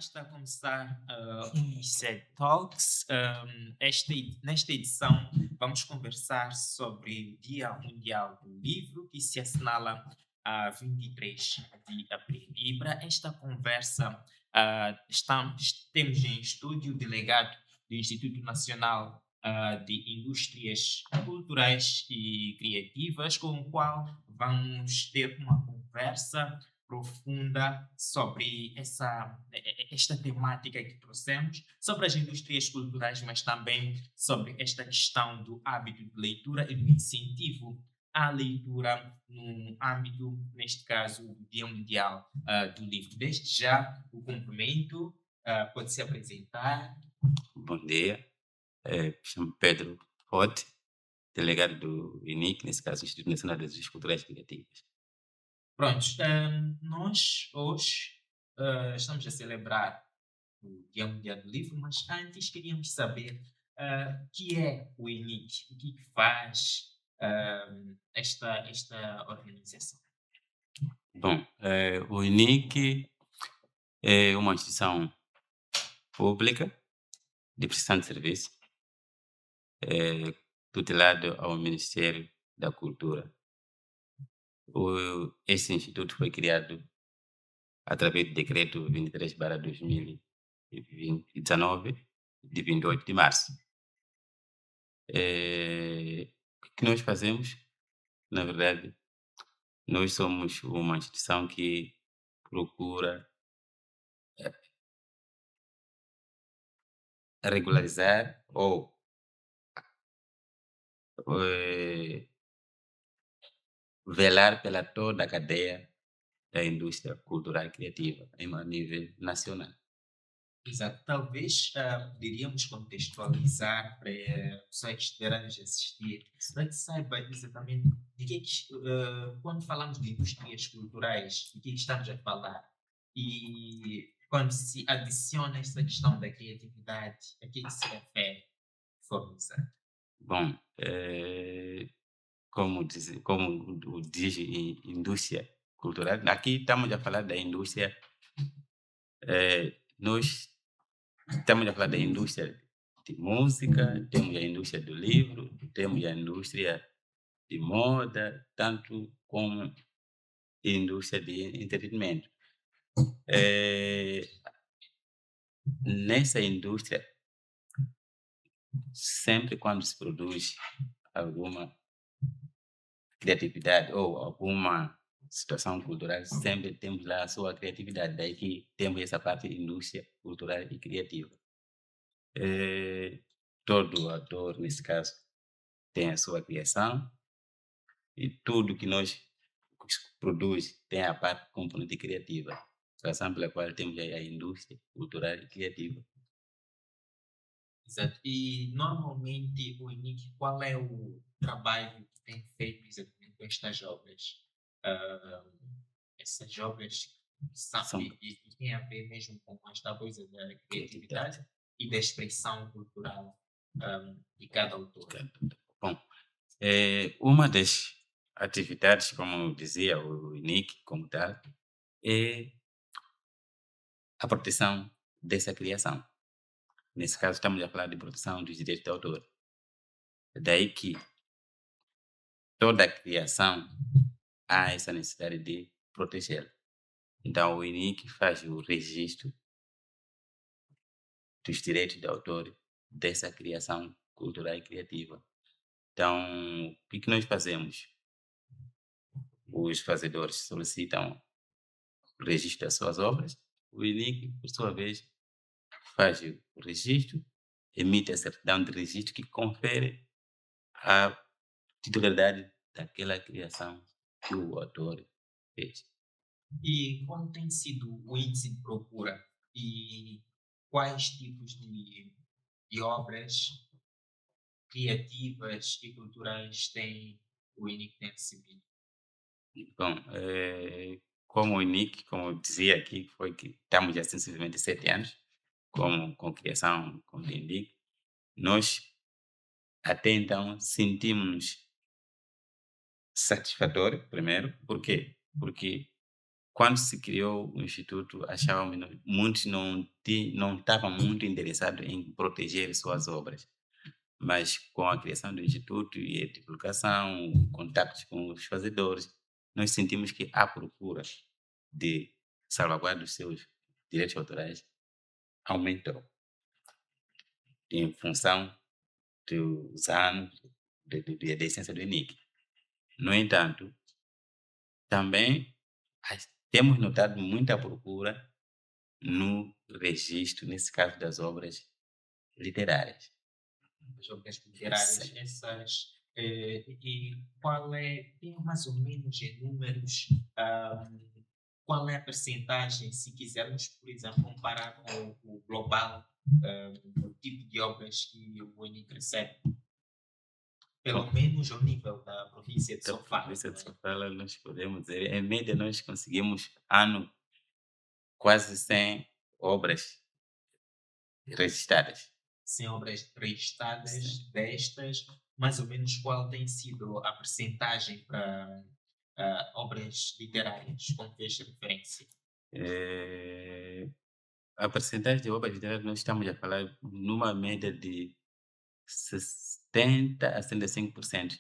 está a começar um ICED Talks. Nesta edição, vamos conversar sobre o Dia Mundial do Livro, que se assinala a 23 de abril. E para esta conversa, temos em estúdio o delegado do Instituto Nacional de Indústrias Culturais e Criativas, com o qual vamos ter uma conversa profunda sobre esta temática que trouxemos, sobre as indústrias culturais, mas também sobre esta questão do hábito de leitura e do incentivo à leitura no âmbito, neste caso, do Dia Mundial do Livro. Desde já, o cumprimento, pode se apresentar. Bom dia, chamo Pedro Rote, delegado do INIC, nesse caso, Instituto Nacional das Indústrias Culturais e Criativas. Prontos, nós hoje estamos a celebrar o Dia Mundial do Livro, mas antes queríamos saber o que é o INIC, o que faz esta organização. Bom, o INIC é uma instituição pública de prestação de serviço, tutelado ao Ministério da Cultura. Esse instituto foi criado através do decreto 23/2019, de 28 de março. O que nós fazemos? Na verdade, nós somos uma instituição que procura regularizar ou eh, velar pela toda a cadeia da indústria cultural e criativa a nível nacional. Exato. Talvez poderíamos contextualizar para pessoas que estiverem nos assistir, para que saiba exatamente quando falamos de indústrias culturais, de que estamos a falar. E quando se adiciona essa questão da criatividade, a que se refere de forma exata? Bom, como diz indústria cultural, aqui estamos a falar da indústria, nós estamos a falar da indústria de música, temos a indústria do livro, temos a indústria de moda, tanto como indústria de entretenimento. Nessa indústria, sempre quando se produz alguma criatividade ou alguma situação cultural, sempre temos lá a sua criatividade. Daí que temos essa parte de indústria cultural e criativa. Todo ator, nesse caso, tem a sua criação e tudo que nós produz tem a parte componente criativa, razão pela qual temos aí a indústria cultural e criativa. Exato. E normalmente o INIC, qual é o trabalho que tem feito exatamente com estas obras? Ah, essas obras São e têm a ver mesmo com esta coisa da criatividade. criatividade e da expressão cultural de cada autor. Bom, uma das atividades, como eu dizia, o INIC como tal, é a proteção dessa criação. Nesse caso, estamos a falar de proteção dos direitos de autor. Daí que toda criação há essa necessidade de protegê-la. Então, o INIC faz o registro dos direitos de autor dessa criação cultural e criativa. Então, o que nós fazemos? Os fazedores solicitam o registro das suas obras, o INIC, por sua vez, faz o registro, emite a certidão de registro que confere a titularidade daquela criação que o autor fez. E como tem sido o índice de procura e quais tipos de obras criativas e culturais tem o INIC tem recebido? Bom, como o INIC, como eu dizia aqui, foi que estamos há sensivelmente 7 anos com criação com o INIC, nós até então sentimos satisfatório, primeiro, por quê? Porque quando se criou o instituto, achávamos, muitos não estavam muito interessados em proteger suas obras, mas com a criação do instituto e a divulgação, contactos com os fazedores, nós sentimos que a procura de salvaguarda dos seus direitos autorais aumentou em função dos anos da essência do ENIC. No entanto, também temos notado muita procura no registro, nesse caso das obras literárias. As obras literárias, Sim. e qual é, tem mais ou menos em números, qual é a percentagem, se quisermos, por exemplo, comparar com o global, o tipo de obras que o ENIC recebe, pelo Bom, menos ao nível da província de da Sofala, província de não é? Sofala, nós podemos dizer, em média, nós conseguimos, ano, quase 100 obras registradas. Sem obras registadas Sim. destas, mais ou menos qual tem sido a percentagem para obras literárias, como fez referência? Eh, a percentagem de obras literárias, nós estamos a falar numa média de 70 a 75%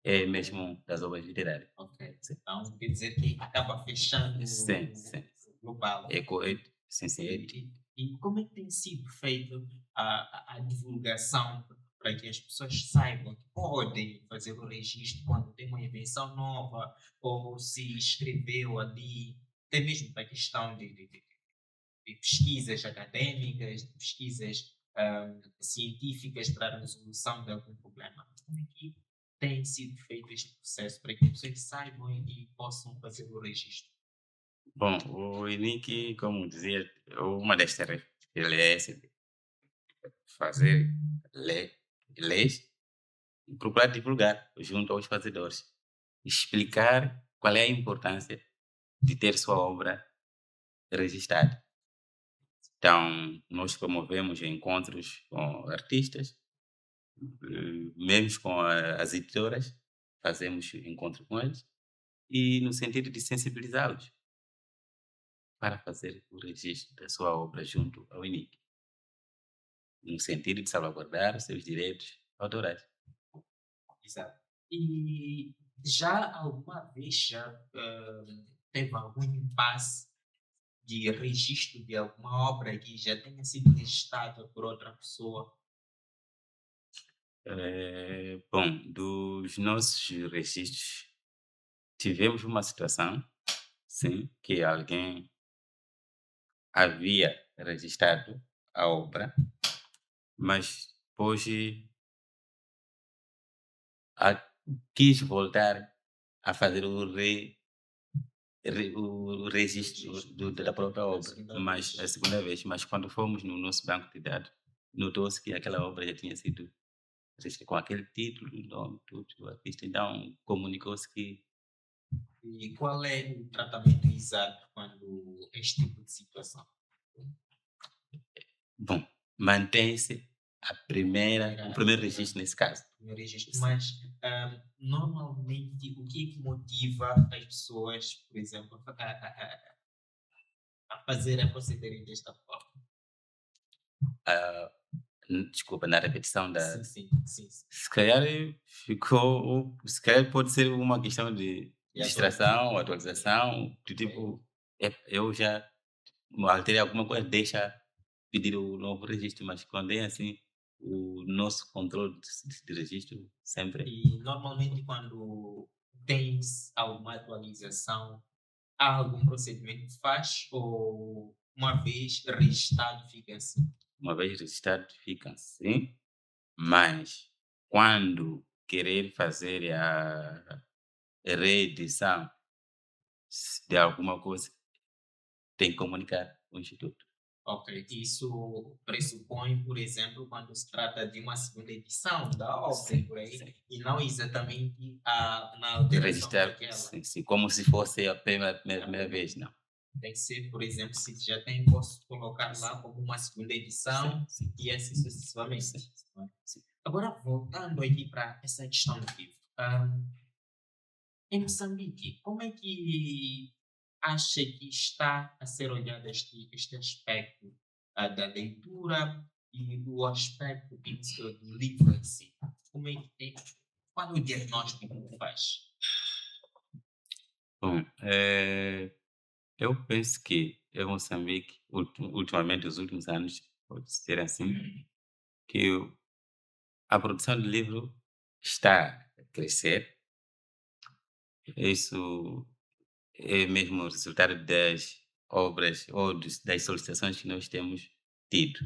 é mesmo das obras literárias. Ok. Sim, Então, quer dizer que acaba fechando sim, sim. o global. É correto. Sim, sim. E como é que tem sido feito a divulgação para que as pessoas saibam que podem fazer o registro quando tem uma invenção nova ou se escreveu ali, até mesmo para a questão de pesquisas académicas, de pesquisas científicas para a resolução de algum problema. Como é que tem sido feito este processo para que as pessoas saibam e possam fazer o registro? Bom, o INIC, como dizia, uma das tarefas dele é essa, de fazer leis e procurar divulgar junto aos fazedores. Explicar qual é a importância de ter sua obra registrada. Então, nós promovemos encontros com artistas, mesmo com as editoras, fazemos encontro com eles, e no sentido de sensibilizá-los para fazer o registro da sua obra junto ao INIC, no sentido de salvaguardar os seus direitos autorais. Exato. E já alguma vez teve algum impasse de registro de alguma obra que já tenha sido registrada por outra pessoa? Bom, dos nossos registros, tivemos uma situação, sim, que alguém havia registrado a obra, mas depois a- quis voltar a fazer o registro da própria A obra, segunda mas a vez. segunda vez, mas quando fomos no nosso banco de dados, notou-se que aquela obra já tinha sido registrada com aquele título, nome, tudo, o artista, então comunicou-se que, E qual é o tratamento exato quando este tipo de situação? bom, mantém-se o primeiro registro nesse caso. Primeiro registro, Sim. mas normalmente o que é que motiva as pessoas, por exemplo, a fazer a procederem desta forma? Ah, desculpa, na repetição Sim, da. sim, sim, sim. Se calhar se calhar pode ser uma questão de E atualiza. distração, atualização, do tipo, eu já alterei alguma coisa, deixa pedir o novo registro, mas quando é assim, o nosso controle de registro sempre. E normalmente quando tens alguma atualização, há algum procedimento que faz ou uma vez registado fica assim? Uma vez registrado, fica assim, mas quando querer fazer a reedição de alguma coisa, tem que comunicar com o Instituto. Ok, isso pressupõe, por exemplo, quando se trata de uma segunda edição da obra Sim, por aí, sim. e não exatamente na De alteração registrar, daquela. sim, sim, como se fosse a primeira vez, não. Tem que ser, por exemplo, se já tem, posso colocar lá Sim, como uma segunda sim, edição sim, e assim sim, sucessivamente. Não é? sim. Agora, voltando aqui para essa questão do livro. Em Moçambique, como é que acha que está a ser olhado este aspecto da leitura e o aspecto do livro em si? Como é que qual é o diagnóstico que faz? Bom, eu penso que em Moçambique, ultimamente, os últimos anos, pode ser assim, que a produção de livro está a crescer. Isso é mesmo o resultado das obras ou das solicitações que nós temos tido,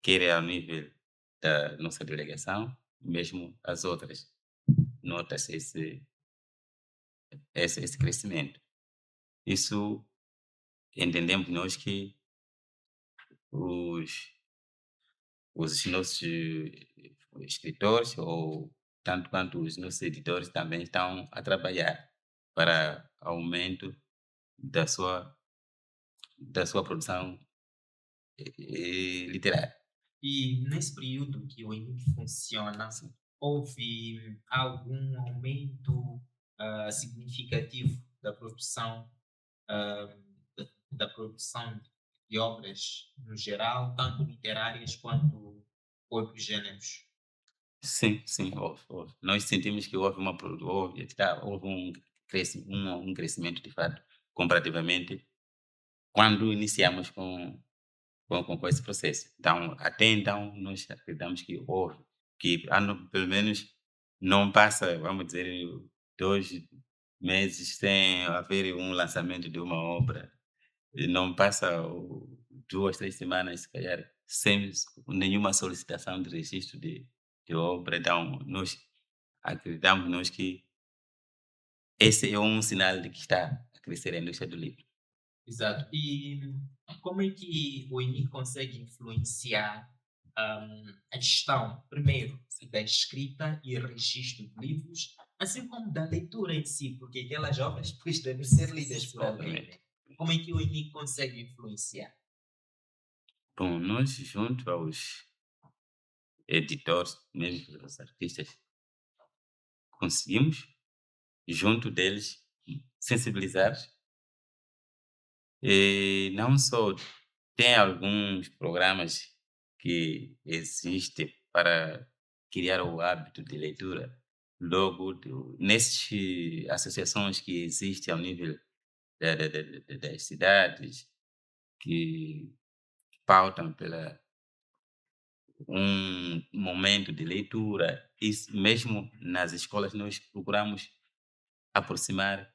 quer ao nível da nossa delegação, mesmo as outras. Nota-se esse crescimento. Isso entendemos nós que os, os nossos escritores, ou tanto quanto os nossos editores, também estão a trabalhar para aumento da sua, da sua produção literária. E nesse período que o ENIC funciona, Sim. houve algum aumento significativo ah, da produção de obras no geral, tanto literárias quanto outros gêneros? Sim, sim, houve, houve. Nós sentimos que houve houve um crescimento de fato, comparativamente quando iniciamos com esse processo. Então, até então, nós acreditamos que houve, que pelo menos não passa, vamos dizer, 2 meses sem haver um lançamento de uma obra. E não passa 2, 3 semanas, se calhar, sem nenhuma solicitação de registro de obra. Então, nós acreditamos nós que esse é um sinal de que está a crescer a indústria do livro. Exato. E como é que o ENIC consegue influenciar a gestão, primeiro, da escrita e registro de livros, assim como da leitura em si, porque aquelas obras depois devem ser lidas por alguém, Obviamente. né? Como é que o ENIC consegue influenciar? Bom, nós junto aos editores, mesmo os artistas, conseguimos, junto deles, sensibilizar, e não só tem alguns programas que existem para criar o hábito de leitura, logo nessas associações que existem ao nível das cidades, que pautam pela um momento de leitura, isso mesmo nas escolas nós procuramos aproximar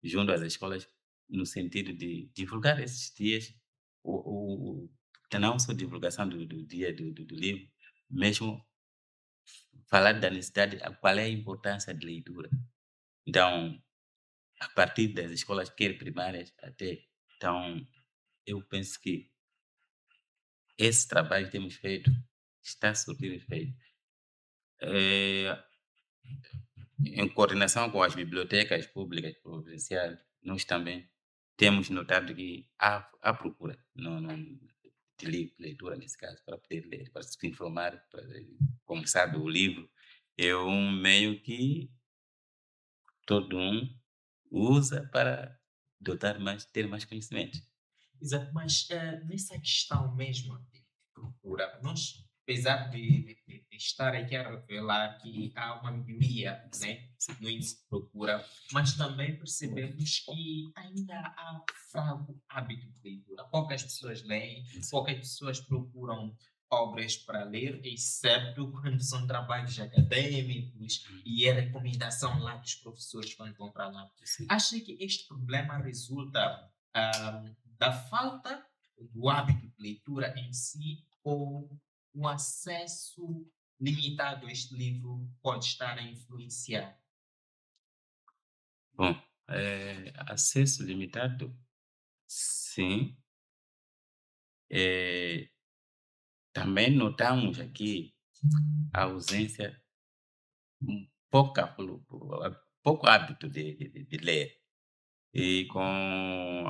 junto às escolas no sentido de divulgar esses dias, não só divulgação do dia do livro, mesmo falar da necessidade, qual é a importância de leitura. Então, a partir das escolas, quer primárias até, então, eu penso que esse trabalho que temos feito está a surtir efeito. Eh, Em coordenação com as bibliotecas públicas provinciais, nós também temos notado que há procura de leitura, nesse caso, para poder ler, para se informar. Como sabe, o livro é um meio que todo um usa para ter mais conhecimento. Exato, mas nessa questão mesmo de procura, nós, apesar de estar aqui a revelar que há uma melhoria, né, no índice de procura, mas também percebemos que ainda há fraco hábito de leitura. Poucas pessoas leem, poucas pessoas procuram obras para ler, exceto quando são trabalhos acadêmicos e é recomendação lá dos professores quando vão para lá. Sim. Acha que este problema resulta da falta do hábito de leitura em si ou o acesso limitado a este livro pode estar a influenciar? Bom, acesso limitado, sim. Eh, Também notamos aqui a ausência, um pouca pouco hábito de ler. E com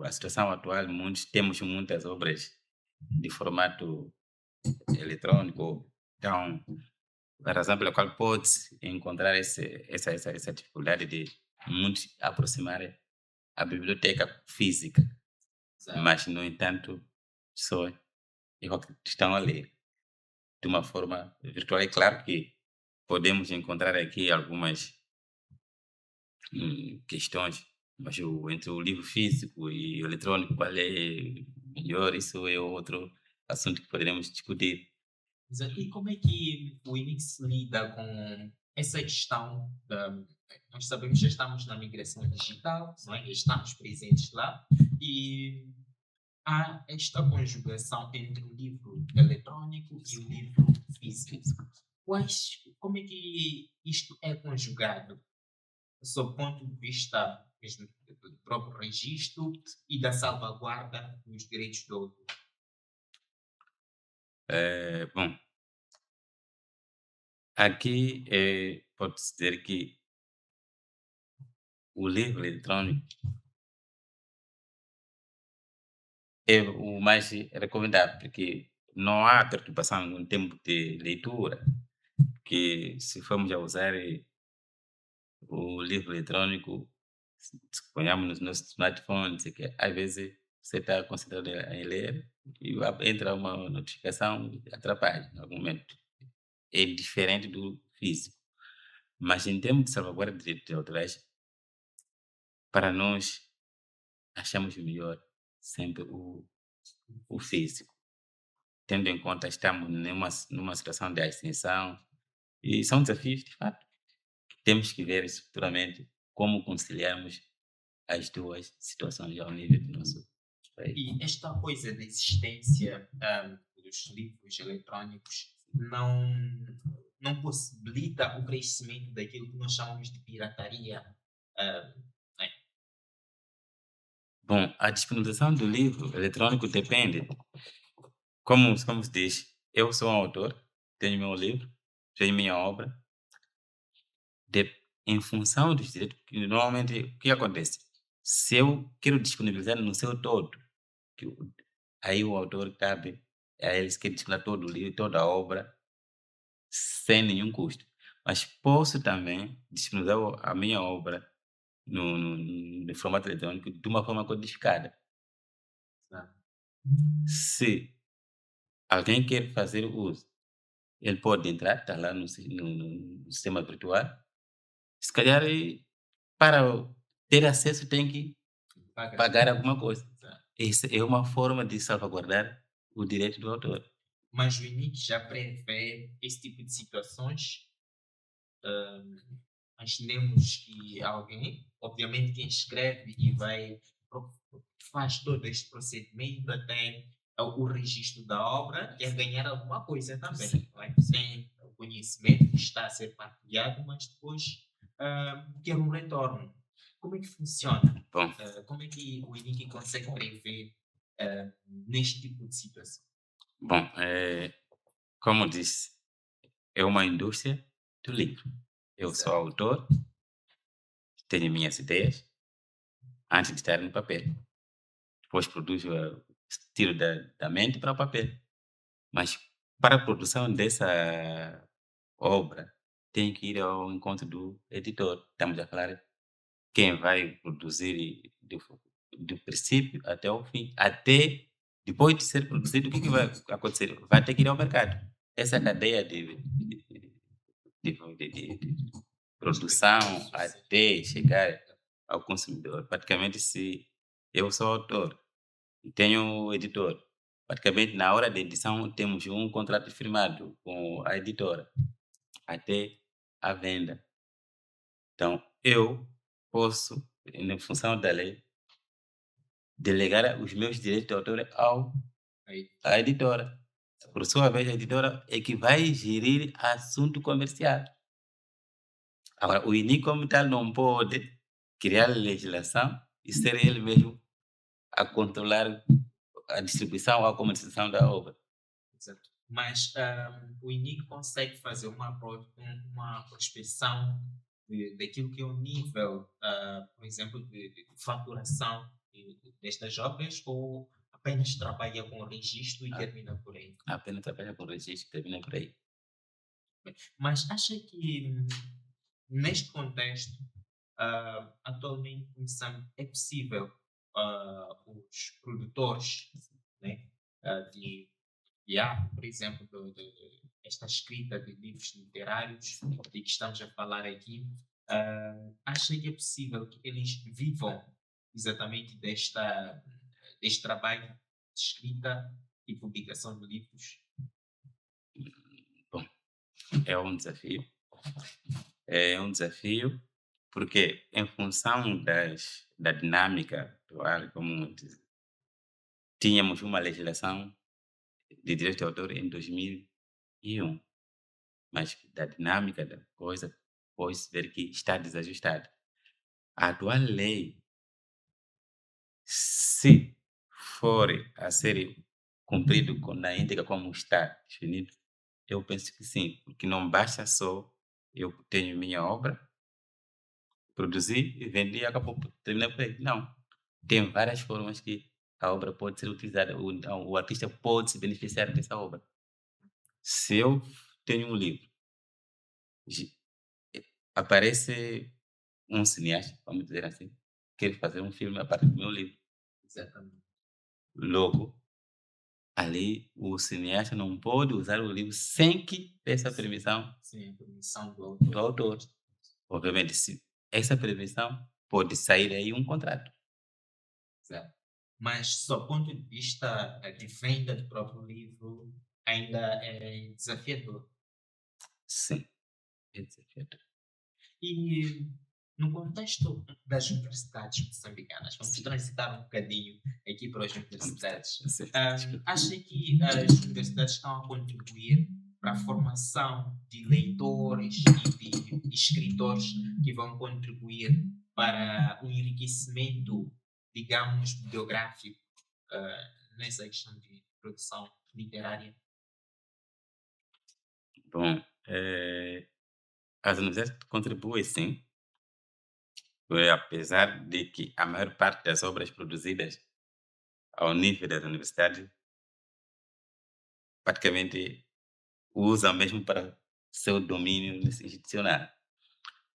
a situação atual, temos muitas obras de formato eletrônico. Então, a razão pela qual pode encontrar essa dificuldade de muitos aproximarem a biblioteca física, Exato. mas, no entanto, pessoas estão a ler de uma forma virtual. É claro que podemos encontrar aqui algumas questões, mas entre o livro físico e o eletrônico, qual é melhor? Isso é outro assunto que poderemos discutir. Exato. E como é que o Unix lida com essa questão da. Nós sabemos que já estamos na migração digital, não é? Já estamos presentes lá, e há esta conjugação entre o livro eletrônico e o livro físico. Como é que isto é conjugado, sob o ponto de vista mesmo do próprio registro e da salvaguarda dos direitos do autor? Bom, aqui pode-se dizer que o livro eletrônico é o mais recomendável, porque não há perturbação no tempo de leitura, que se formos a usar o livro eletrônico, ponhamos no nosso smartphone, não sei o quê, às vezes você está concentrado em ler e entra uma notificação e atrapalha em algum momento. É diferente do físico. Mas em termos de salvaguarda de direitos autorais, para nós achamos melhor sempre o físico, tendo em conta estamos numa situação de ascensão e são desafios, de fato, que temos que ver futuramente como conciliarmos as duas situações ao nível do nosso país. E esta coisa da existência dos livros eletrónicos não possibilita o crescimento daquilo que nós chamamos de pirataria. ah, né? Bom, a disponibilização do livro eletrônico depende, como se diz, eu sou um autor, tenho meu livro, tenho minha obra, em função dos direitos, que normalmente o que acontece? Se eu quero disponibilizar no seu todo, que aí o autor cabe a ele se quer disponibilizar todo o livro, toda a obra, sem nenhum custo. Mas posso também disponibilizar a minha obra no formato eletrônico de uma forma codificada. Tá? Se alguém quer fazer o uso, ele pode entrar, está lá no sistema virtual, se calhar para ter acesso tem que Paga. pagar alguma coisa. Tá. Essa é uma forma de salvaguardar o direito do autor. Mas o INIC já prevê esse tipo de situações. Imaginemos que alguém, obviamente quem escreve e faz todo este procedimento até o registro da obra, quer ganhar alguma coisa também, Sim. não é? Tem o conhecimento que está a ser partilhado, mas depois quer um retorno. Como é que funciona? Bom, Como é que o INIC consegue prever neste tipo de situação? bom, como disse, é uma indústria do livro. Eu sou Exato. autor, tenho minhas ideias antes de estar no papel. Depois produzo, tiro da mente para o papel. Mas para a produção dessa obra, tem que ir ao encontro do editor. Estamos a falar quem vai produzir do princípio até o fim. Até depois de ser produzido, o que vai acontecer? Vai ter que ir ao mercado. Essa cadeia de produção até chegar ao consumidor. Praticamente, se eu sou autor e tenho o editor, praticamente na hora da edição temos um contrato firmado com a editora até a venda. Então, eu posso, em função da lei, delegar os meus direitos de autor Aí, à editora. Por sua vez, a editora é que vai gerir assunto comercial. Agora, o INI, como tal, não pode criar legislação e ser ele mesmo a controlar a distribuição ou a comercialização da obra. exato. Mas o INIC consegue fazer uma prospecção daquilo que é o nível, por exemplo, de faturação destas obras, ou apenas trabalha com o registro e A- termina por aí? Apenas trabalha com registro, termina por aí. Mas acha que neste contexto atualmente em Moçambique é possível os produtores, né, de arte, por exemplo, esta escrita de livros literários de que estamos a falar aqui, acha que é possível que eles vivam exatamente deste trabalho de escrita e publicação de livros? Bom, é um desafio. É um desafio porque em função da dinâmica atual, como tínhamos uma legislação de direito de autor em 2001, mas da dinâmica da coisa, pode-se ver que está desajustada. A atual lei, se for a ser cumprido na íntegra como está definido, eu penso que sim, porque não basta só eu tenho minha obra, produzi e vendi e acabou, terminei por aí. Não, tem várias formas que a obra pode ser utilizada, o artista pode se beneficiar dessa obra. Se eu tenho um livro, gi- aparece um cineasta, vamos dizer assim, quer fazer um filme a partir do meu livro. Exatamente. Logo, ali o cineasta não pode usar o livro sem que peça permissão Sim, a permissão do do autor. autor. Obviamente, se essa permissão pode sair aí um contrato. Exato. Mas, do ponto de vista de venda do próprio livro, ainda é desafiador. Sim, é desafiador. E no contexto das universidades moçambicanas, vamos Sim, transitar um bocadinho aqui para as universidades. sim, Acha que as universidades estão a contribuir para a formação de leitores e de escritores que vão contribuir para o enriquecimento, digamos, bibliográfico nessa questão de produção literária? Bom, as universidades contribuem sim, apesar de que a maior parte das obras produzidas ao nível das universidades praticamente usam mesmo para seu domínio institucional.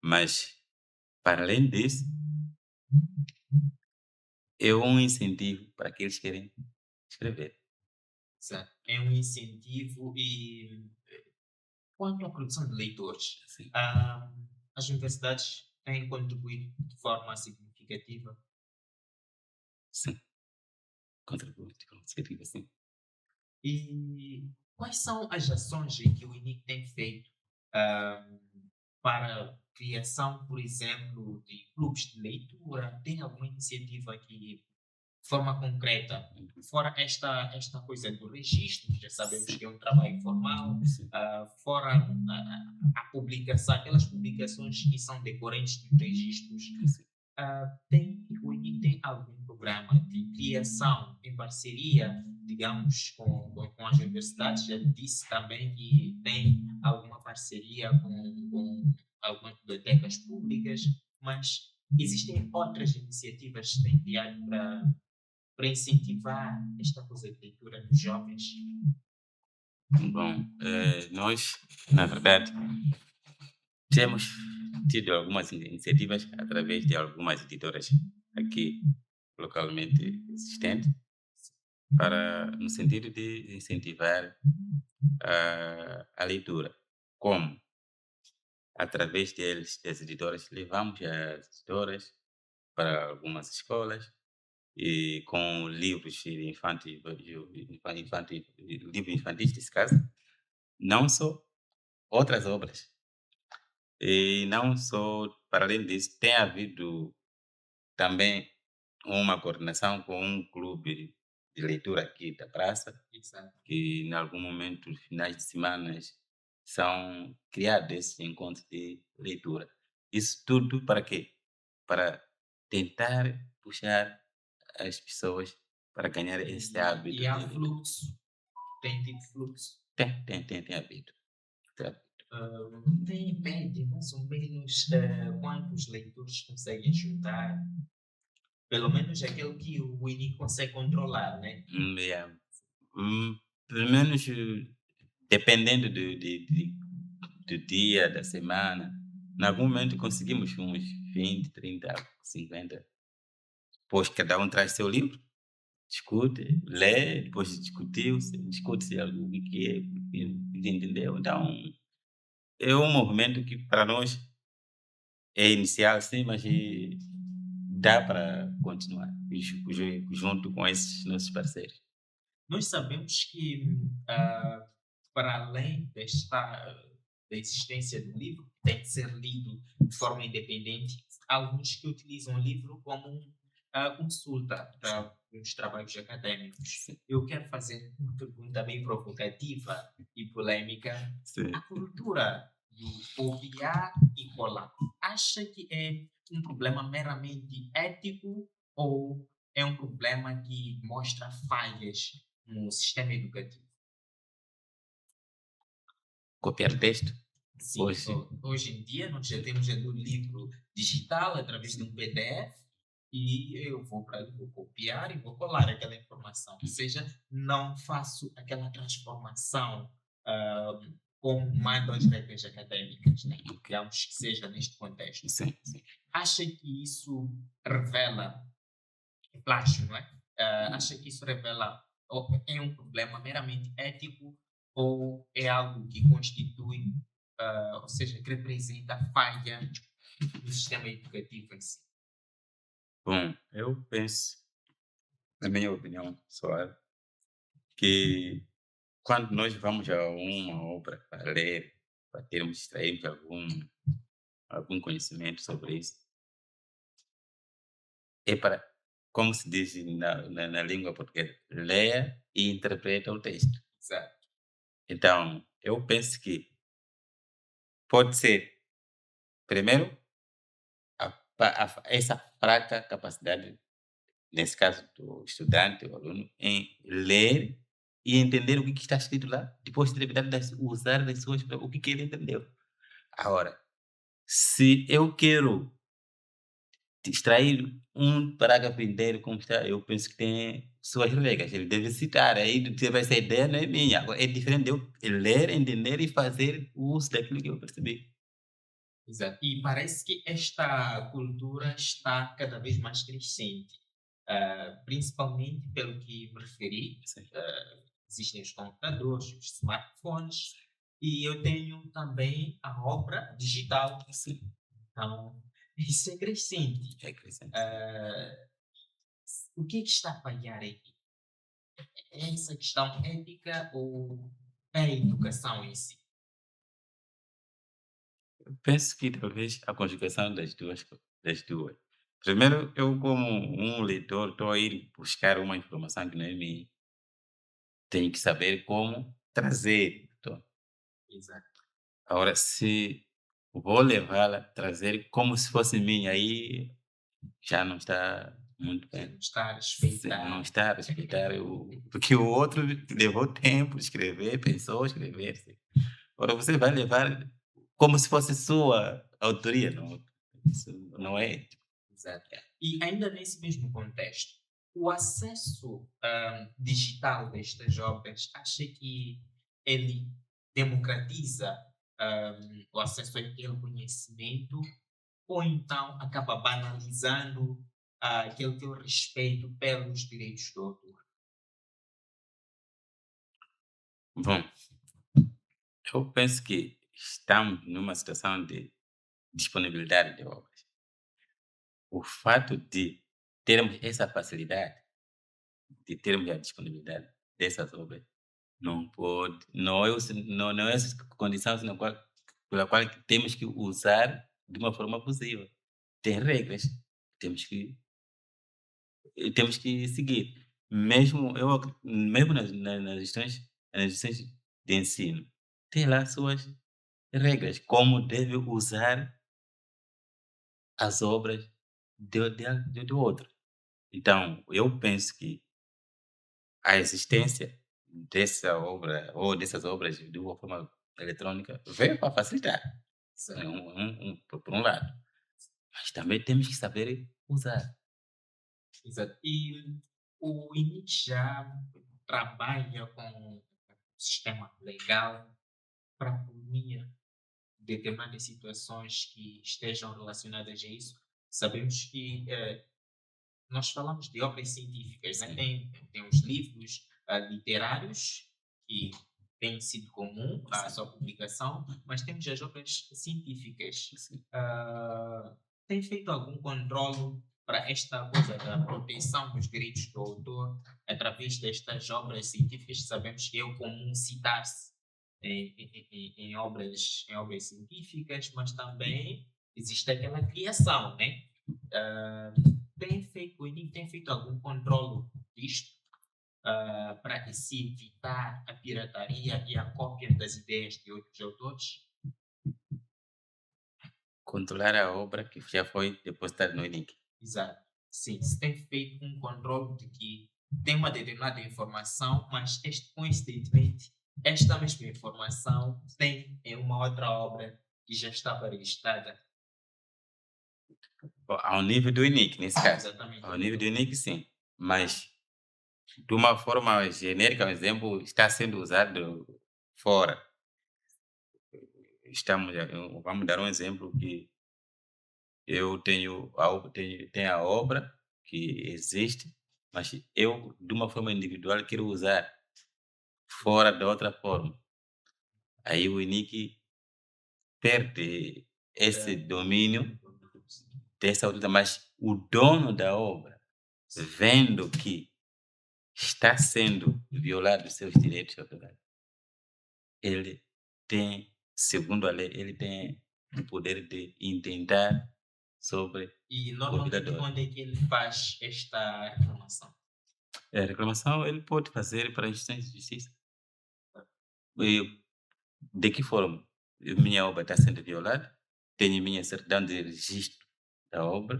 Mas, para além disso, é um incentivo para aqueles que querem escrever. Exato. É um incentivo e quanto à produção de leitores, Sim, ah, as universidades têm contribuído de forma significativa. sim, contribui, significa sim. E quais são as ações que o INIC tem feito ah, para a criação, por exemplo, de clubes de leitura? Tem alguma iniciativa que, de forma concreta, fora esta coisa do registro, já sabemos Sim, que é um trabalho formal, sim, fora a publicação, aquelas publicações que são decorrentes dos registros, sim. o INIC tem algum programa de criação em parceria, digamos, com as universidades? Já disse também que tem alguma parceria com algumas bibliotecas públicas, mas existem outras iniciativas que têm criado para incentivar esta coisa de leitura nos jovens? Bom, nós, na verdade, temos tido algumas iniciativas através de algumas editoras aqui localmente existentes, no sentido de incentivar a leitura. Como? Através das editoras, levamos as editoras para algumas escolas e com livros infantis, livros infantis, nesse caso, não só outras obras. E não só, para além disso, tem havido também uma coordenação com um clube de leitura aqui da praça, Exato. que em algum momento, finais de semanas, são criados esses encontros de leitura. Isso tudo para quê? Para tentar puxar as pessoas para ganhar esse hábito E há de leitura. fluxo, tem tido fluxo. Tem havido. Tem. Tem média, mais ou menos, quantos leitores conseguem juntar? Pelo menos aquele que o Winnie consegue controlar, né? Yeah. Pelo menos dependendo do dia, da semana, Em algum momento conseguimos uns 20, 30, 50. Depois cada um traz seu livro, discute, lê, depois discute-se algo o que é, o que entendeu. Então, é um movimento que para nós é inicial, sim, mas dá para continuar junto com esses nossos parceiros. Nós sabemos que, para além da existência do livro, que tem de ser lido de forma independente, há alguns que utilizam o livro como consulta para os trabalhos académicos. Sim, Eu quero fazer uma pergunta bem provocativa e polêmica. sim. A cultura do copiar e colar, acha que é um problema meramente ético ou é um problema que mostra falhas no sistema educativo? Copiar texto, Sim, hoje, hoje em dia nós já temos o livro digital através de um PDF e eu vou copiar e vou colar aquela informação. Ou seja, não faço aquela transformação ah, como mandam as regras académicas, né? ok, Digamos que seja neste contexto. sim, sim. Acha que isso revela plágio, não é? Acha que isso revela ou é um problema meramente ético ou é algo que constitui, ou seja, que representa falha no sistema educativo em si? Bom, eu penso, na minha opinião pessoal, que quando nós vamos a uma obra para ler, para termos, extrairmos algum conhecimento sobre isso, é para, como se diz na língua portuguesa, leia e interpreta o texto. Exato, Então, eu penso que pode ser, primeiro, essa fraca capacidade, nesse caso do estudante, o aluno, em ler e entender o que está escrito lá, depois ter habilidade de usar as suas, o que ele entendeu. Agora, se eu quero extrair um parágrafo inteiro como está, eu penso que tem suas regras, ele deve citar, aí tipo, essa ideia não é minha, agora é diferente de eu ler, entender e fazer uso daquilo que eu percebi. exato. E parece que esta cultura está cada vez mais crescente, principalmente pelo que me referi. Sim, Existem os computadores, os smartphones, e eu tenho também a obra digital. sim, Então, isso é crescente. é crescente. Ah, o que é que está a falhar aí? É essa questão ética ou é a educação em si? Eu penso que talvez a conjugação das duas. Primeiro, eu como um leitor estou a ir buscar uma informação que não é minha, tenho que saber como trazer. Então, Exato. agora, se vou levá-la, trazer como se fosse minha, aí já não está muito Já bem. não está a Não respeitar. está a respeitar porque o outro levou tempo de escrever, pensou escrever. Sim. Agora você vai levar como se fosse sua autoria, não, isso não é. Exato. E ainda nesse mesmo contexto, o acesso digital destas obras, acha que ele democratiza o acesso àquele conhecimento ou então acaba banalizando aquele teu respeito pelos direitos do autor? Bom, eu penso que estamos numa situação de disponibilidade de obras. O fato de termos essa facilidade, de termos a disponibilidade dessas obras, não é essa condição pela qual temos que usar de uma forma abusiva. Tem regras, temos que, temos que seguir. Mesmo nas instituições de ensino, tem lá suas regras, como deve usar as obras do outro. Então, eu penso que a existência dessa obra ou dessas obras de uma forma eletrônica veio para facilitar, Certo. por um lado, mas também temos que saber usar. Exato. E o INIT já trabalha com o sistema legal para punir determinadas situações que estejam relacionadas a isso. Sabemos que nós falamos de obras científicas, né? Sim, Tem os livros literários, que têm sido comum a sim, sua publicação, mas temos as obras científicas. sim. Tem feito algum controle para esta coisa da proteção dos direitos do autor através destas obras científicas? Sabemos que é o comum citar-se em obras científicas, mas também existe aquela criação, né? Ah, o INIC tem feito algum controle disto para que se evitar a pirataria e a cópia das ideias de outros autores? Controlar a obra que já foi depositada no link. Exato. Sim, se tem feito um controle de que tem uma determinada informação, mas coincidentemente, esta mesma informação tem em uma outra obra que já estava registrada. Ao nível do INIC, nesse caso. Exatamente. Ao nível do INIC, sim. Mas, de uma forma genérica, um exemplo, está sendo usado fora. Vamos dar um exemplo que eu tenho a obra que existe, mas eu, de uma forma individual, quero usar fora da outra forma. Aí o INIC perde esse domínio dessa outra, mas o dono da obra, vendo que está sendo violado os seus direitos autorais, ele tem, segundo a lei, ele tem o poder de intentar sobre E o normalmente violador. onde é que ele faz esta reclamação? A reclamação ele pode fazer para a instância de justiça. E de que forma? Minha obra está sendo violada, tenho minha certidão de registro da obra,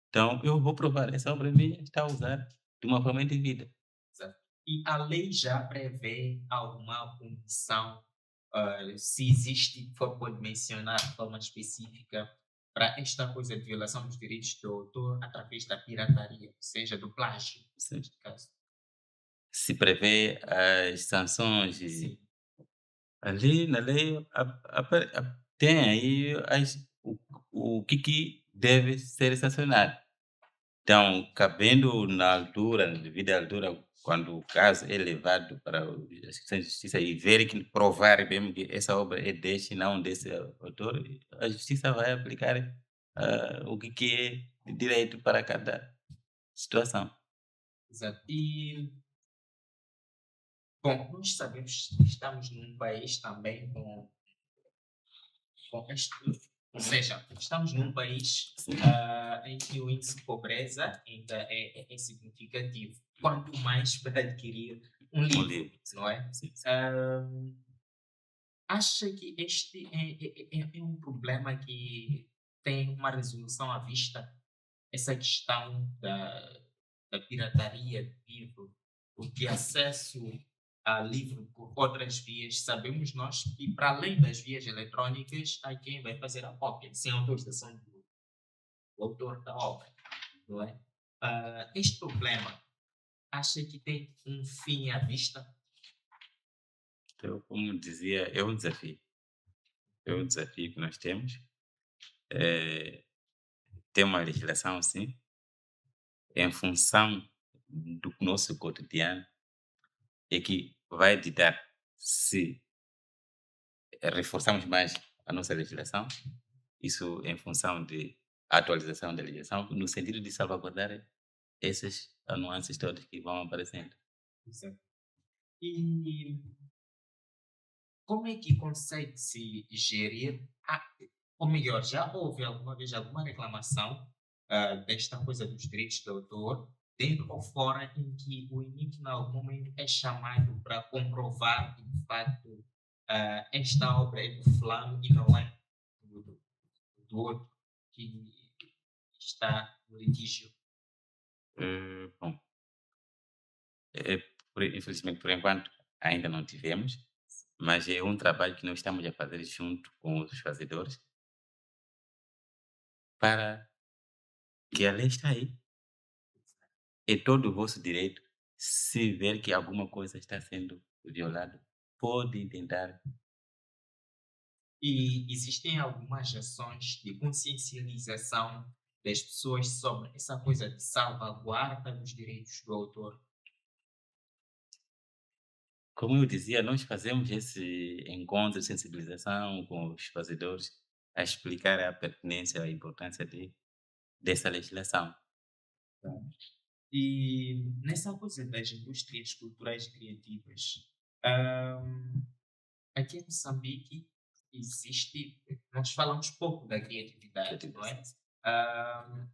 então eu vou provar essa obra minha está a usar de uma forma indevida. Exato. E a lei já prevê alguma punição, se existe, for pode mencionar de forma específica para esta coisa de violação dos direitos do autor através da pirataria, ou seja, do plágio, Sim. neste caso. Se prevê as sanções Sim, e ali na lei tem aí o que deve ser sancionado. Então, cabendo na altura, na devida altura, quando o caso é levado para a Justiça e ver que provar mesmo que essa obra é deste e não desse autor, a justiça vai aplicar o que é de direito para cada situação. exato. E, bom, nós sabemos que estamos num país também com este, ou seja, estamos num país Sim, em que o índice de pobreza ainda é significativo, quanto mais para adquirir um um livro, livro. Sim, não é? sim, sim. Ah, acha que este é um problema que tem uma resolução à vista? Essa questão da pirataria de livro, o de acesso a livro por outras vias, sabemos nós que, para além das vias eletrónicas, há quem vai fazer a cópia, sem autorização do autor da obra, não é? Este problema, acha que tem um fim à vista? Então, como dizia, é um desafio. É um desafio que nós temos. Eh, Tem uma legislação, sim, em função do nosso cotidiano, é que vai ditar se reforçamos mais a nossa legislação, isso em função de atualização da legislação, no sentido de salvaguardar essas nuances todas que vão aparecendo. Exato. E como é que consegue se gerir, ou melhor, já houve alguma vez alguma reclamação desta coisa dos direitos de autor, dentro ou fora, em que o INIC, em algum momento, é chamado para comprovar que, de facto, esta obra é do fulano e não é do outro que está no litígio? Bom, é, infelizmente, por enquanto, ainda não tivemos, mas é um trabalho que nós estamos a fazer junto com os fazedores para que a lei está aí. É todo o vosso direito, se ver que alguma coisa está sendo violada, podem tentar E existem algumas ações de consciencialização das pessoas sobre essa coisa de salvaguarda dos direitos do autor. Como eu dizia, nós fazemos esse encontro de sensibilização com os fazedores a explicar a pertinência, a importância dessa legislação. E nessa coisa das indústrias culturais e criativas, ahm, aqui em Moçambique existe, nós falamos pouco da criatividade, não é?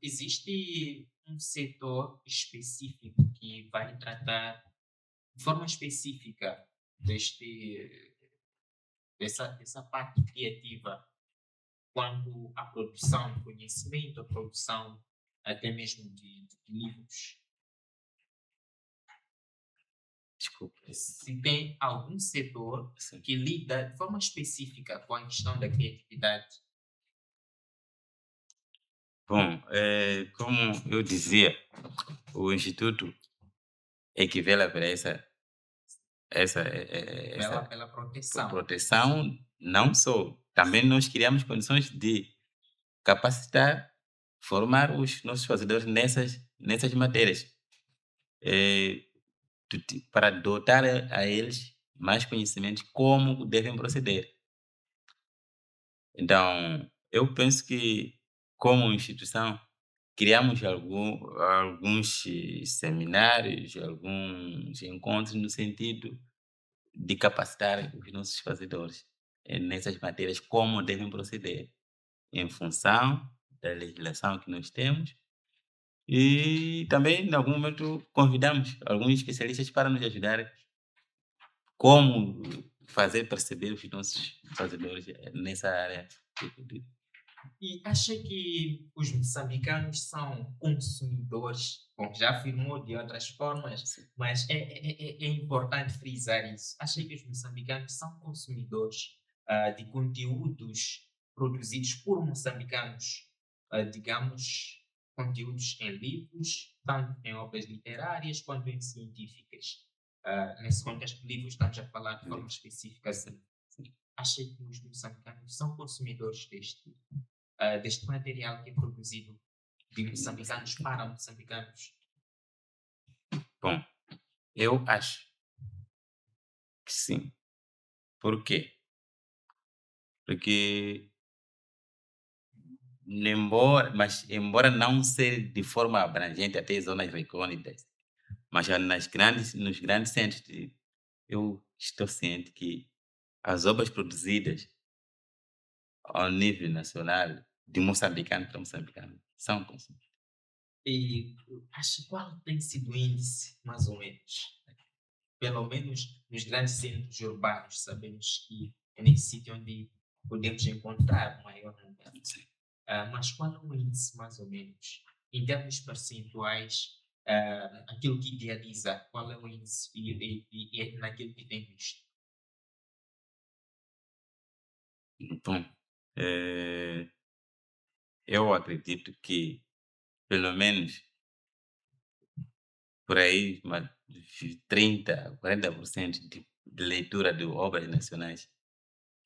Existe um setor específico que vai tratar de forma específica dessa parte criativa, quanto à produção de conhecimento, a produção até mesmo de livros. Desculpe. Se tem algum setor Sim. que lida de forma específica com a questão da criatividade. Bom, como eu dizia, o Instituto é que vela para Pela essa proteção. proteção, não só, também nós criamos condições de capacitar, formar os nossos fazedores nessas matérias, eh, para dotar a eles mais conhecimentos como devem proceder. Então, eu penso que, como instituição, criamos alguns seminários, alguns encontros no sentido de capacitar os nossos fazedores nessas matérias como devem proceder, em função da legislação que nós temos. E também, em algum momento, convidamos alguns especialistas para nos ajudar como fazer perceber os nossos fazedores nessa área. E acha que os moçambicanos são consumidores? Bom, já afirmou de outras formas, mas é importante frisar isso. Acha que os moçambicanos são consumidores de conteúdos produzidos por moçambicanos, digamos, conteúdos em livros, tanto em obras literárias quanto em científicas? Nesse contexto de livros, estamos a falar de forma específica assim. Acha que os moçambicanos são consumidores deste material que é produzido de moçambicanos para moçambicanos? Bom, eu acho que sim. Por quê? Porque, embora não ser de forma abrangente até zonas recônditas, mas já nos grandes centros, eu estou ciente que as obras produzidas ao nível nacional, de moçambicano para moçambicano, são consumidas. E acho qual tem sido o índice, mais ou menos? Pelo menos nos grandes centros urbanos, sabemos que é nesse sítio onde podemos encontrar o maior número. Sim. Mas qual é o índice, mais ou menos? Em termos percentuais, aquilo que idealiza, qual é o índice e é naquilo que tem visto? Bom, eu acredito que, pelo menos, por aí, 30, 40% de leitura de obras nacionais,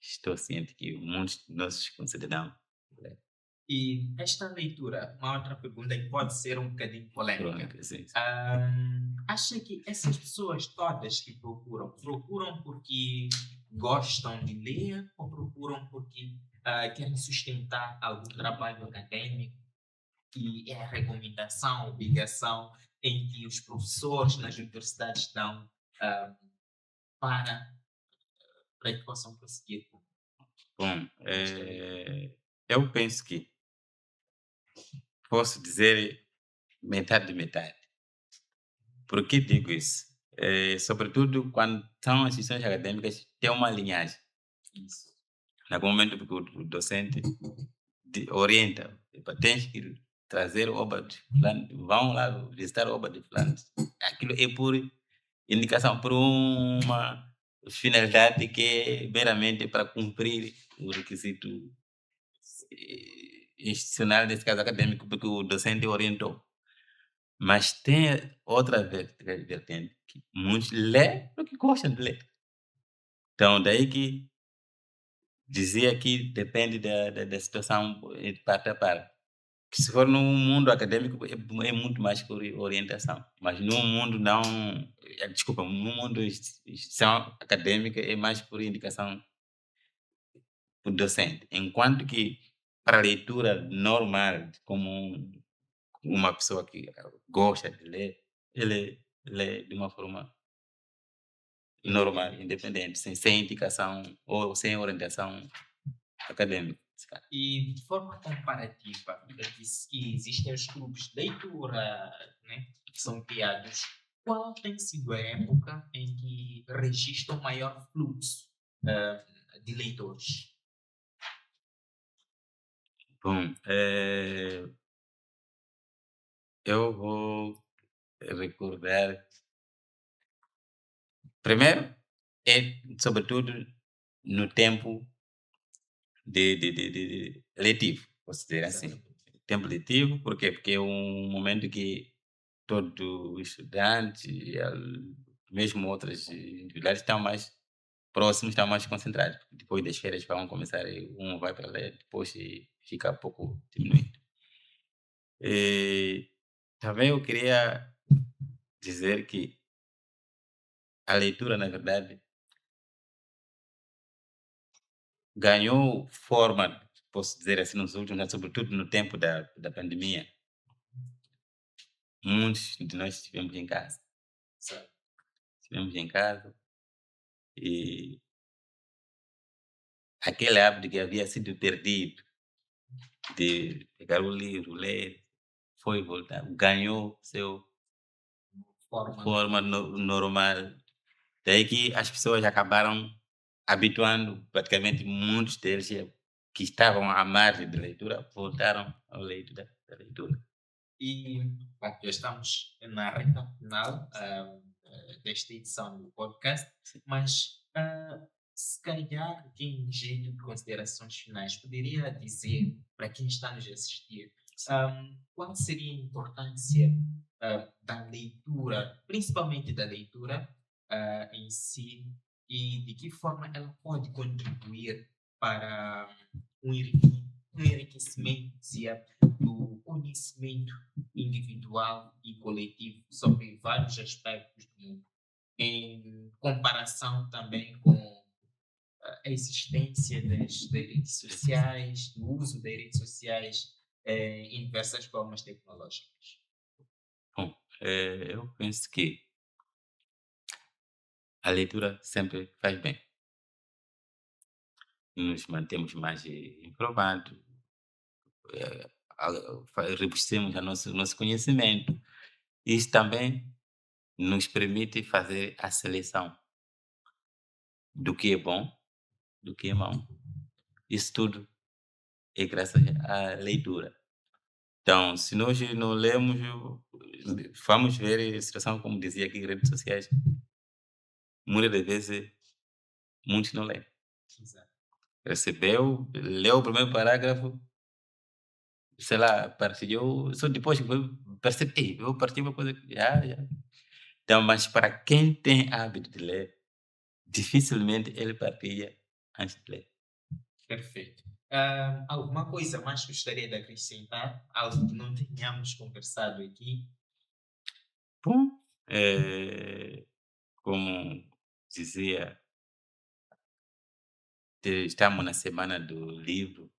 estou ciente que muitos de nossos concidadãos. E esta leitura, uma outra pergunta que pode ser um bocadinho polêmica. Pronto, sim. Acha que essas pessoas todas que procuram porque gostam de ler ou procuram porque querem sustentar algum trabalho acadêmico e é a recomendação, a obrigação em que os professores nas universidades dão ah, para, para que possam prosseguir Bom, com esta leitura? eu penso que posso dizer metade de metade. Por que digo isso? Sobretudo quando são as instituições acadêmicas, tem uma linhagem. Isso. Naquele momento que o docente orienta, "Epa, tens que trazer obra de fulano, vão lá visitar a obra de fulano." Aquilo é por indicação, por uma finalidade que é meramente para cumprir o requisito institucional, nesse caso acadêmico, porque o docente orientou. Mas tem outra vertente, que muitos lê porque gostam de ler. Então, daí que dizia que depende da situação de parte a parte. Que se for num mundo acadêmico é muito mais por orientação, mas num mundo não, desculpa, num mundo de instituição acadêmica é mais por indicação do docente, enquanto que para a leitura normal, como uma pessoa que gosta de ler, ele lê de uma forma normal, independente, sem indicação ou sem orientação acadêmica. E de forma comparativa, disse que existem os clubes de leitura, né, que são criados. Qual tem sido a época em que registra o maior fluxo de leitores? Bom, eu vou recordar. Primeiro, é sobretudo no tempo de letivo, posso dizer assim. Exatamente. Tempo letivo, por quê? Porque é um momento que todo estudante, mesmo outras individualidades, estão mais próximos, estão mais concentrados. Depois das férias vão começar, um vai para ler, depois fica um pouco diminuído. Também eu queria dizer que a leitura, na verdade, ganhou forma, posso dizer assim, nos últimos anos, sobretudo no tempo da pandemia. Muitos de nós estivemos em casa. Certo. Estivemos em casa e aquele hábito que havia sido perdido de pegar o livro, ler, foi voltar, ganhou seu forma normal. Daí que as pessoas acabaram habituando, praticamente muitos deles que estavam à margem da leitura, voltaram ao leito da leitura. E bom, já estamos na reta final desta edição do podcast, mas se calhar, aqui em jeito de considerações finais, poderia dizer para quem está nos a assistir qual seria a importância da leitura, principalmente da leitura em si, e de que forma ela pode contribuir para um enriquecimento, dizia, do conhecimento individual e coletivo sobre vários aspectos do mundo, em comparação também com a existência das redes sociais, do uso das redes sociais em diversas formas tecnológicas. Bom, eu penso que a leitura sempre faz bem. Nos mantemos mais informados, robustecemos nosso conhecimento. Isso também nos permite fazer a seleção do que é bom, do que é mau. Isso tudo é graças à leitura. Então, se nós não lemos, vamos ver a situação, como dizia aqui, redes sociais, muitas das vezes, muitos não leem. Exato. Recebeu, leu o primeiro parágrafo, sei lá, partilhou, só depois que foi perceber, "Ei, eu partilhei uma coisa que já. Então, mas para quem tem hábito de ler, dificilmente ele partilha antes de ler. Perfeito. Alguma coisa mais gostaria de acrescentar? Algo que não tenhamos conversado aqui? Bom, como dizia, estamos na semana do livro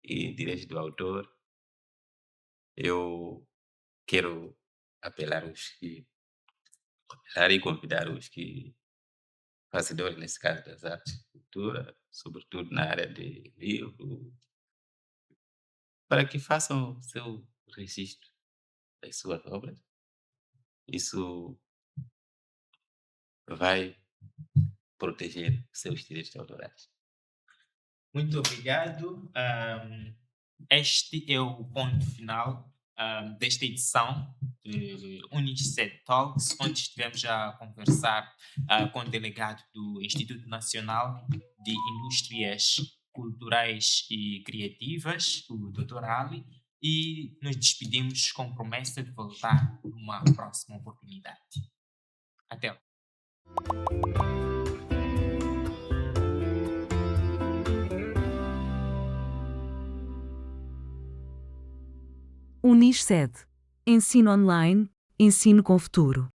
e direitos do autor. Eu quero apelar os que apelar e convidar os que fazedores, nesse caso das artes e cultura, sobretudo na área de livro, para que façam o seu registro das suas obras. Isso vai proteger seus direitos autorais. Muito obrigado. Este é o ponto final desta edição de Unicef Talks, onde estivemos a conversar com o delegado do Instituto Nacional de Indústrias Culturais e Criativas, o Dr. Ali, e nos despedimos com promessa de voltar numa próxima oportunidade. Até lá. Unisced. Ensino online, ensino com futuro.